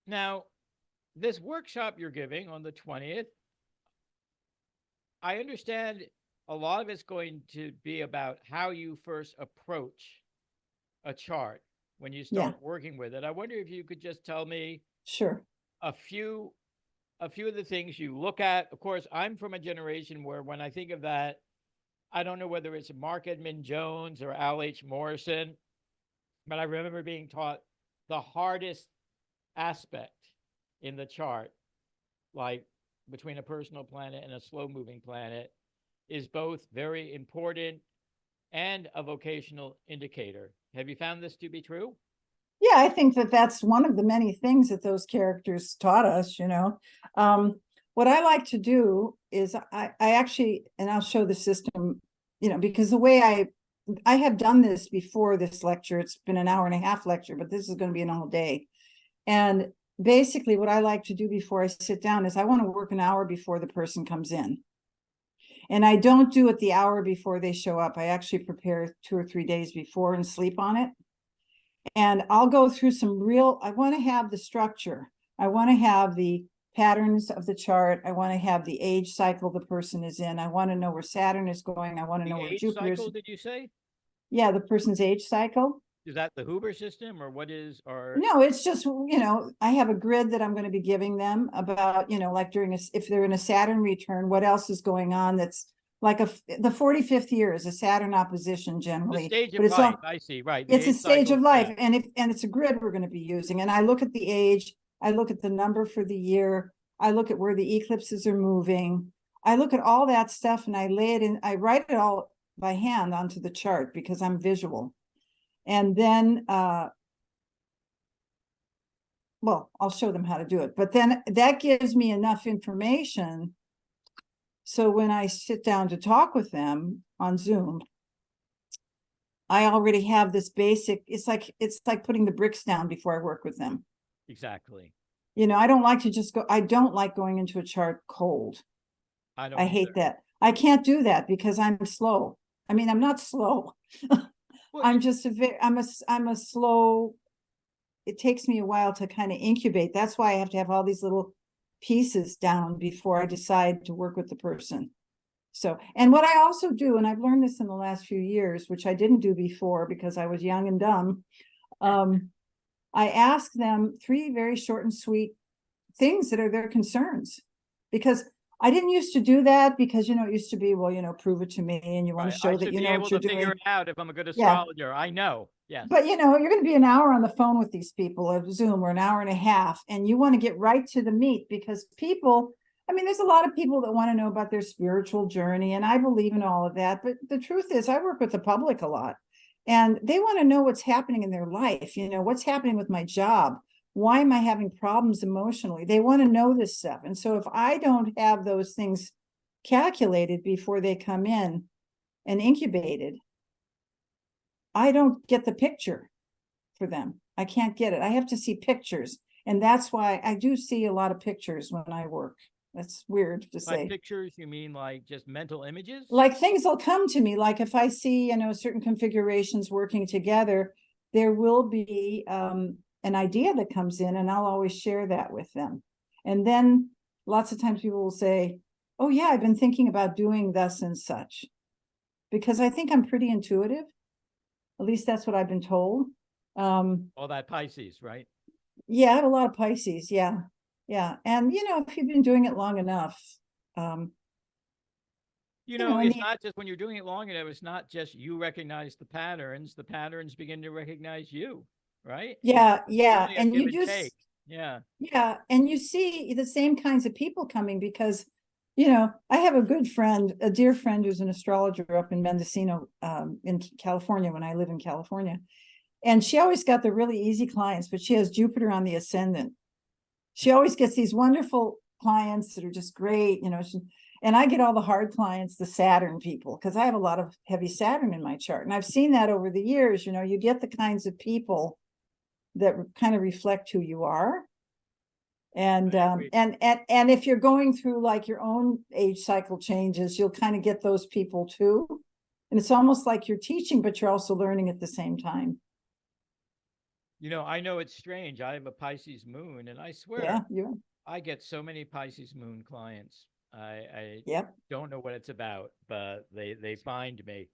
Now, this workshop you're giving on the 20th, I understand a lot of it's going to be about how you first approach a chart when you Yeah, start working with it. I wonder if you could just tell me sure. a few of the things you look at. Of course, I'm from a generation where when I think of that, I don't know whether it's Mark Edmund Jones or Al H. Morrison, but I remember being taught the hardest aspect in the chart, like between a personal planet and a slow moving planet, is both very important and a vocational indicator. Have you found this to be true? Yeah, I think that that's one of the many things that those characters taught us, you know. What I like to do is I actually, and I'll show the system, you know, because the way I have done this before this lecture, it's been an hour and a half lecture, but this is going to be an all day. And basically what I like to do before I sit down is I want to work an hour before the person comes in. And I don't do it the hour before they show up. I actually prepare 2 or 3 days before and sleep on it. And I'll go through I want to have the structure. I want to have the patterns of the chart. I want to have the age cycle the person is in. I want to know where Saturn is going. I want to The know where age Jupiter's. cycle, did you say? Yeah, the person's age cycle. Is that the Huber system or what is, or No, it's just, you know, I have a grid that I'm going to be giving them about, you know, like if they're in a Saturn return, what else is going on that's like the 45th year is a Saturn opposition the generally, stage but of it's all, life? I see, right. The it's a age stage cycle, of yeah. life. And it's a grid we're going to be using. And I look at the age, I look at the number for the year, I look at where the eclipses are moving. I look at all that stuff and I lay it in, I write it all by hand onto the chart because I'm visual. And then well, I'll show them how to do it, but then that gives me enough information. So when I sit down to talk with them on Zoom, I already have this basic, it's like putting the bricks down before I work with them. Exactly. You know, I don't like to just go, I don't like going into a chart cold. I I don't either. hate that. I can't do that because I'm slow. I mean, I'm not slow. Well, I'm just I'm a slow, it takes me a while to kind of incubate. That's why I have to have all these little pieces down before I decide to work with the person. So, and what I also do, and I've learned this in the last few years, which I didn't do before because I was young and dumb, I ask them 3 very short and sweet things that are their concerns. Because I didn't used to do that because, you know, it used to be, well, you know, prove it to me and you want right. to I show that should you be know able what you're to figure doing. it out if I'm a good Yeah. astrologer. I know. Yes. But you know, you're going to be an hour on the phone with these people of Zoom or an hour and a half, and you want to get right to the meat because people, I mean, there's a lot of people that want to know about their spiritual journey, and I believe in all of that. But the truth is, I work with the public a lot, and they want to know what's happening in their life. You know, what's happening with my job? Why am I having problems emotionally? They want to know this stuff. And so if I don't have those things calculated before they come in and incubated, I don't get the picture for them. I can't get it. I have to see pictures. And that's why I do see a lot of pictures when I work. That's weird to By say. pictures, you mean like just mental images? Like things will come to me. Like if I see, you know, certain configurations working together, there will be an idea that comes in and I'll always share that with them. And then lots of times people will say, oh yeah, I've been thinking about doing thus and such. Because I think I'm pretty intuitive. At least that's what I've been told. All that Pisces, right? Yeah, I have a lot of Pisces. Yeah. Yeah. And, you know, if you've been doing it long enough, um, You you know, know, and it's not just when you're doing it long enough, it's not just you recognize the patterns begin to recognize you, right? yeah, It's yeah. really a And give you and just, take. Yeah. yeah. And you see the same kinds of people coming because, you know, I have a good friend, a dear friend who's an astrologer up in Mendocino, in California, when I live in California. And she always got the really easy clients, but she has Jupiter on the ascendant. She always gets these wonderful clients that are just great, you know. And I get all the hard clients, the Saturn people, because I have a lot of heavy Saturn in my chart. And I've seen that over the years, you know, you get the kinds of people that kind of reflect who you are. And and if you're going through like your own age cycle changes, you'll kind of get those people too. And it's almost like you're teaching, but you're also learning at the same time. I know it's strange. I have a Pisces moon, and I swear Yeah, you, I get so many Pisces moon clients. I yep. don't know what it's about, but they find me.